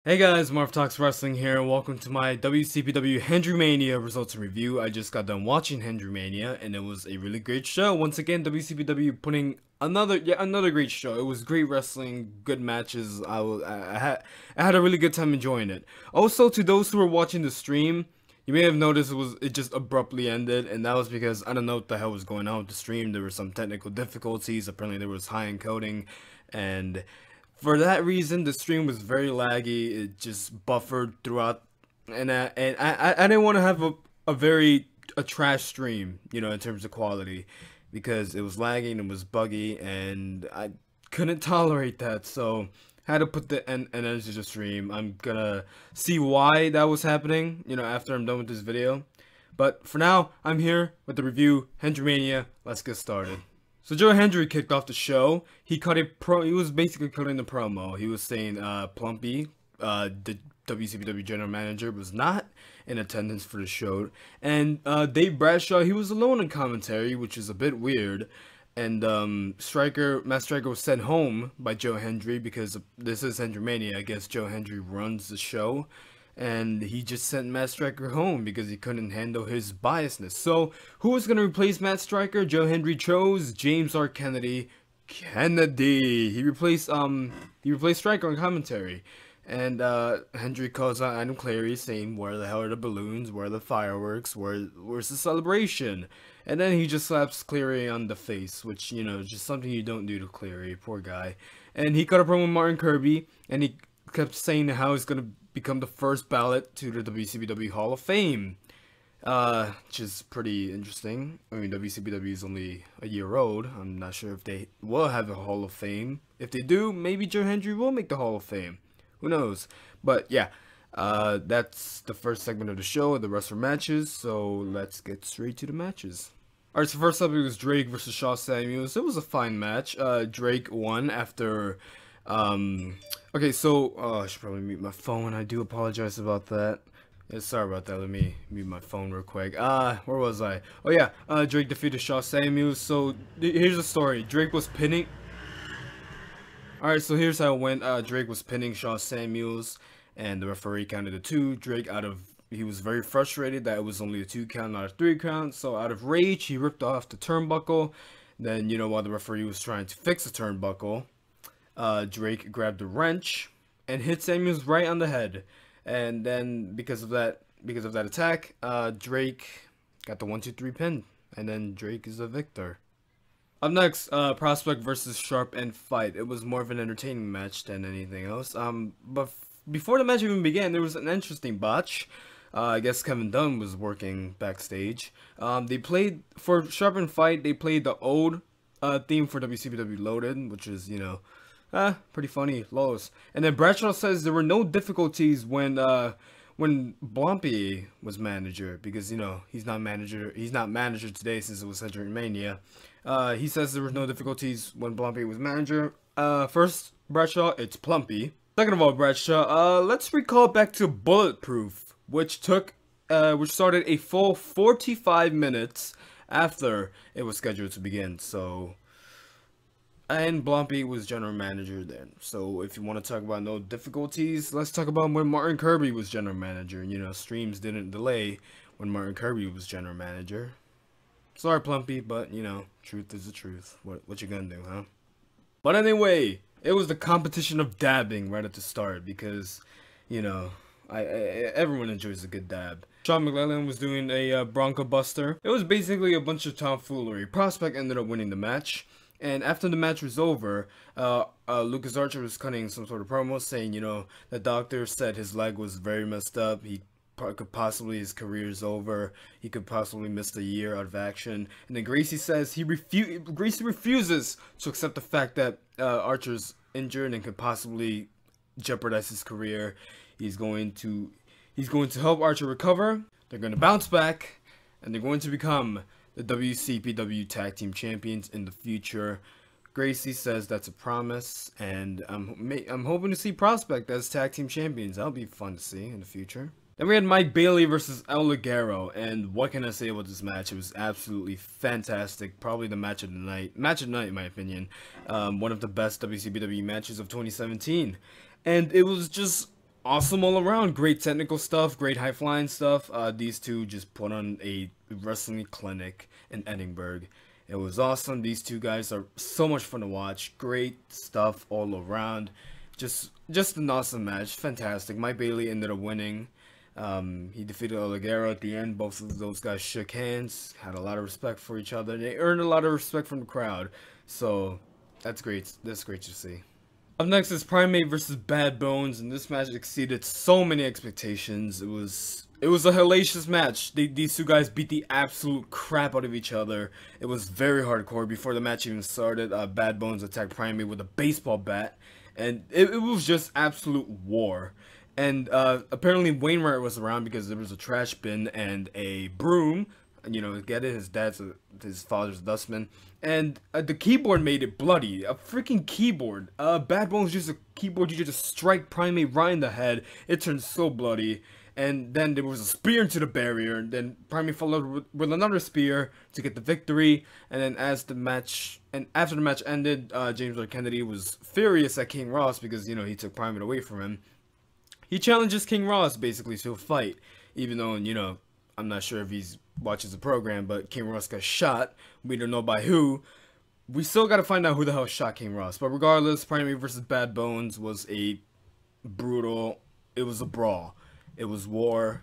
Hey guys, Marv Talks Wrestling here, and welcome to my WCPW HendryMania results and review. I just got done watching HendryMania, and it was a really great show. Once again, WCPW putting another great show. It was great wrestling, good matches. I had a really good time enjoying it. Also, to those who were watching the stream, you may have noticed it just abruptly ended, and that was because I don't know what the hell was going on with the stream. There were some technical difficulties. Apparently, there was high encoding, and for that reason, the stream was very laggy. It just buffered throughout, and I didn't want to have a trash stream, you know, in terms of quality, because it was lagging, it was buggy, and I couldn't tolerate that. So I had to put an end to the stream. I'm gonna see why that was happening, you know, after I'm done with this video. But for now, I'm here with the review, HendryMania. Let's get started. So Joe Hendry kicked off the show. He was basically cutting the promo. He was saying Plumpy, the WCPW general manager, was not in attendance for the show, and Dave Bradshaw, he was alone in commentary, which is a bit weird. And Matt Striker was sent home by Joe Hendry because this is HendryMania. I guess Joe Hendry runs the show. And he just sent Matt Striker home because he couldn't handle his biasness. So, who was going to replace Matt Striker? Joe Hendry chose James R. Kennedy. He replaced Striker on commentary. And Hendry calls out Adam Clary saying, "Where the hell are the balloons? Where are the fireworks? Where's the celebration?" And then he just slaps Cleary on the face, which, you know, just something you don't do to Cleary, poor guy. And he cut up with Martin Kirby, and he kept saying how he's going to become the first ballot to the WCPW Hall of Fame, which is pretty interesting. I mean, WCPW is only a year old. I'm not sure if they will have a Hall of Fame. If they do, maybe Joe Hendry will make the Hall of Fame. Who knows? But yeah, that's the first segment of the show. The rest are matches, so let's get straight to the matches. Alright, so first up it was Drake versus Shaw Samuels. It was a fine match. Drake won after okay, so, I should probably mute my phone. I do apologize about that. Yeah, sorry about that. Let me mute my phone real quick. Where was I? Oh yeah, Drake defeated Shaw Samuels. So, here's the story. Drake was pinning... Alright, so here's how it went. Drake was pinning Shaw Samuels, and the referee counted a 2. Drake, he was very frustrated that it was only a 2 count, not a 3 count. So, out of rage, he ripped off the turnbuckle. Then, you know, while the referee was trying to fix the turnbuckle, Drake grabbed a wrench and hit Samuels right on the head, and then because of that attack, Drake got the 1-2-3 pin, and then Drake is the victor. Up next, Prospect versus Sharp and Fight. It was more of an entertaining match than anything else. But before the match even began, there was an interesting botch. I guess Kevin Dunn was working backstage. They played for Sharp and Fight. They played the old theme for WCPW Loaded, which is, you know, pretty funny, lows. And then Bradshaw says there were no difficulties when Blumpy was manager, because, you know, he's not manager today since it was HendryMania. He says there was no difficulties when Blumpy was manager. First, Bradshaw, it's Plumpy. Second of all, Bradshaw, let's recall back to Bulletproof, which started a full 45 minutes after it was scheduled to begin, so... And Blumpy was general manager then. So if you want to talk about no difficulties, let's talk about when Martin Kirby was general manager. You know, streams didn't delay when Martin Kirby was general manager. Sorry, Plumpy, but, you know, truth is the truth. What you gonna do, huh? But anyway, it was the competition of dabbing right at the start because, you know, everyone enjoys a good dab. Sean McClellan was doing a Bronco Buster. It was basically a bunch of tomfoolery. Prospect ended up winning the match. And after the match was over, Lucas Archer was cutting some sort of promo saying, you know, the doctor said his leg was very messed up. His career is over. He could possibly miss a year out of action. And then Gracie says Gracie refuses to accept the fact that Archer's injured and could possibly jeopardize his career. He's going to help Archer recover. They're going to bounce back, and they're going to become the WCPW Tag Team Champions in the future. Gracie says that's a promise, and I'm hoping to see Prospect as Tag Team Champions. That'll be fun to see in the future. Then we had Mike Bailey versus El Ligero, and what can I say about this match? It was absolutely fantastic. Probably the match of the night. Match of the night, in my opinion. One of the best WCPW matches of 2017. And it was just awesome all around. Great technical stuff, great high flying stuff. These two just put on a wrestling clinic in Edinburgh. It was awesome. These two guys are so much fun to watch. Great stuff all around. Just an awesome match. Fantastic. Mike Bailey ended up winning. He defeated Oligero at the end. Both of those guys shook hands, had a lot of respect for each other. They earned a lot of respect from the crowd. So that's great. That's great to see. Up next is Primate versus Bad Bones, and this match exceeded so many expectations. It was a hellacious match. These two guys beat the absolute crap out of each other. It was very hardcore. Before the match even started, Bad Bones attacked Primate with a baseball bat, and it was just absolute war. And apparently Wainwright was around because there was a trash bin and a broom. You know, get it? His father's dustman. And the keyboard made it bloody. A freaking keyboard. Bad Bones used a keyboard to just strike Primate right in the head. It turned so bloody. And then there was a spear into the barrier. And then Primate followed with another spear to get the victory. And then after the match ended, James Lloyd Kennedy was furious at King Ross because, you know, he took Primate away from him. He challenges King Ross basically to a fight, even though, you know, I'm not sure if he watches the program, but King Ross got shot. We don't know by who. We still got to find out who the hell shot King Ross. But regardless, Primate versus Bad Bones was a brutal, it was a brawl. It was war,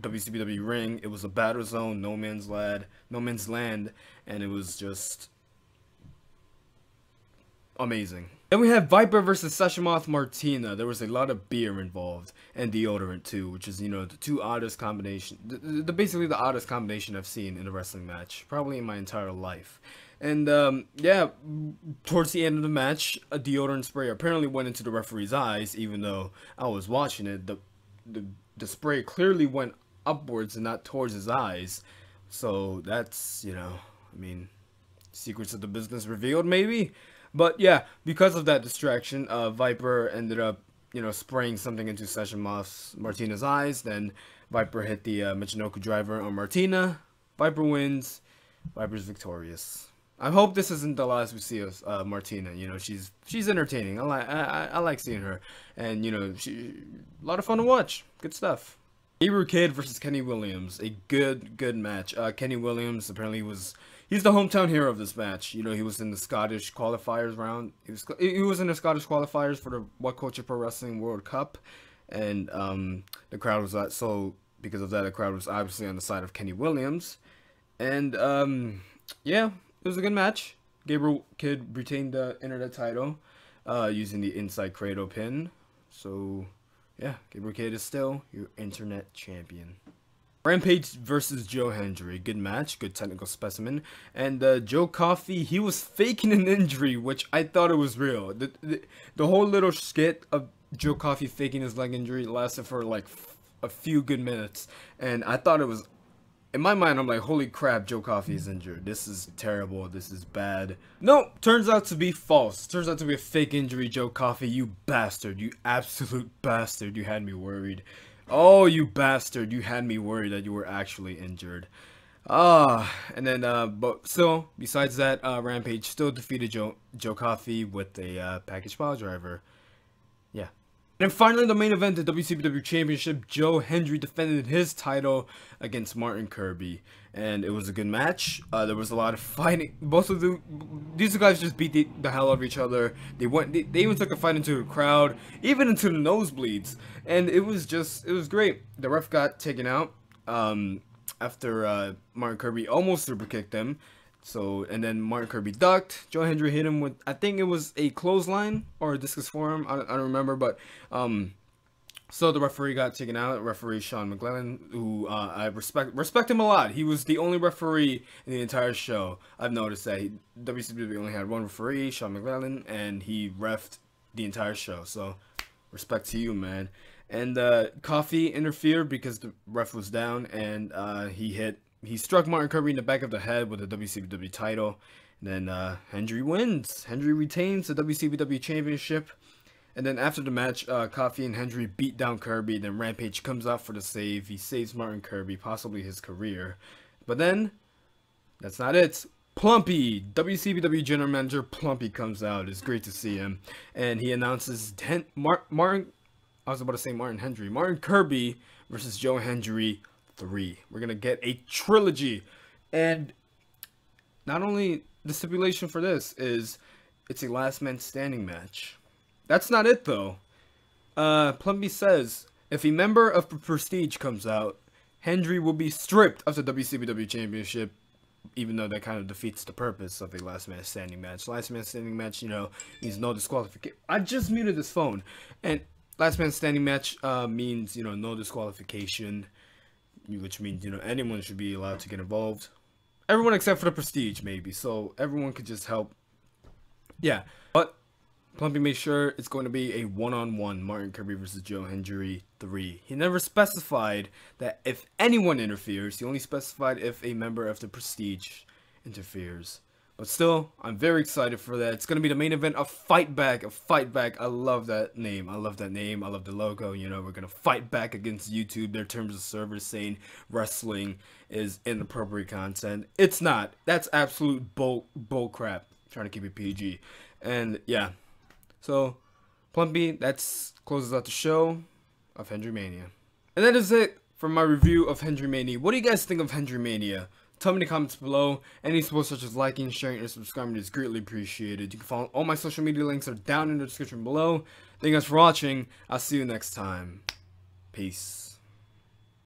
WCPW ring. It was a battle zone, no man's land, and it was just amazing. Then we have Viper versus Seshamoth Martina. There was a lot of beer involved and deodorant too, which is, you know, the two oddest combination, basically the oddest combination I've seen in a wrestling match, probably in my entire life. And yeah, towards the end of the match, a deodorant spray apparently went into the referee's eyes, even though I was watching it. The spray clearly went upwards and not towards his eyes. So that's, you know, I mean, secrets of the business revealed maybe. But yeah, because of that distraction, Viper ended up, you know, spraying something into Seshamoth Martina's eyes. Then Viper hit the Michinoku driver on Martina. Viper wins. Viper's victorious. I hope this isn't the last we see of Martina. You know, she's entertaining. I like seeing her, and you know, a lot of fun to watch. Good stuff. Gabriel Kidd versus Kenny Williams, a good match. Kenny Williams apparently he's the hometown hero of this match. You know, he was in the Scottish qualifiers round. He was in the Scottish qualifiers for the What Culture Pro Wrestling World Cup, and the crowd was so because of that, the crowd was obviously on the side of Kenny Williams, and yeah, it was a good match. Gabriel Kidd retained the internet title using the Inside Cradle pin. So yeah, Gabriel Kidd is still your internet champion. Rampage versus Joe Hendry. Good match, good technical specimen. And Joe Coffey, he was faking an injury, which I thought it was real. The whole little skit of Joe Coffey faking his leg injury lasted for like a few good minutes. And I thought it was, in my mind, I'm like, holy crap, Joe Coffey is injured. This is terrible. This is bad. No, turns out to be false. Turns out to be a fake injury, Joe Coffey. You bastard. You absolute bastard. You had me worried. Oh, you bastard. You had me worried that you were actually injured. And then, but still, besides that, Rampage still defeated Joe Coffey with a package pile driver. Yeah. And then finally, the main event, the WCPW Championship, Joe Hendry defended his title against Martin Kirby. And it was a good match. There was a lot of fighting. These two guys just beat the hell out of each other. They even took a fight into the crowd, even into the nosebleeds. And it was great. The ref got taken out after Martin Kirby almost super kicked him. So, and then Martin Kirby ducked. Joe Hendry hit him with, I think it was a clothesline or a discus forearm. I don't remember, but so the referee got taken out. Referee Sean McGlennon, who I respect him a lot. He was the only referee in the entire show. I've noticed that WCW only had one referee, Sean McGlennon, and he reffed the entire show. So, respect to you, man. And Coffey interfered because the ref was down, and he struck Martin Kirby in the back of the head with the WCPW title. And then Hendry wins. Hendry retains the WCPW Championship. And then after the match, Coffey and Hendry beat down Kirby. Then Rampage comes out for the save. He saves Martin Kirby, possibly his career. But then, that's not it. Plumpy, WCPW General Manager Plumpy comes out. It's great to see him. And he announces Martin I was about to say Martin Hendry. Martin Kirby versus Joe Hendry 3. We're going to get a trilogy. And not only the stipulation for this is it's a last man standing match. That's not it though. Plumpy says if a member of the Prestige comes out, Hendry will be stripped of the WCPW Championship, even though that kind of defeats the purpose of a last man standing match. Last man standing match, you know, means no disqualification. I just muted this phone. And last man standing match means, you know, no disqualification, which means, you know, anyone should be allowed to get involved. Everyone except for the Prestige, maybe. So everyone could just help. Yeah. But Plumpy made sure it's going to be a one-on-one Martin Kirby versus Joe Hendry 3. He never specified that if anyone interferes. He only specified if a member of the Prestige interferes. But still, I'm very excited for that. It's going to be the main event of Fight Back. A Fight Back. I love that name. I love that name. I love the logo. You know, we're going to fight back against YouTube. Their terms of service saying wrestling is inappropriate content. It's not. That's absolute bull crap. Trying to keep it PG. And yeah. So, Plumpy, that closes out the show of HendryMania. And that is it for my review of HendryMania. What do you guys think of HendryMania? Tell me in the comments below. Any support such as liking, sharing, and subscribing is greatly appreciated. You can follow all my social media links are down in the description below. Thank you guys for watching. I'll see you next time. Peace.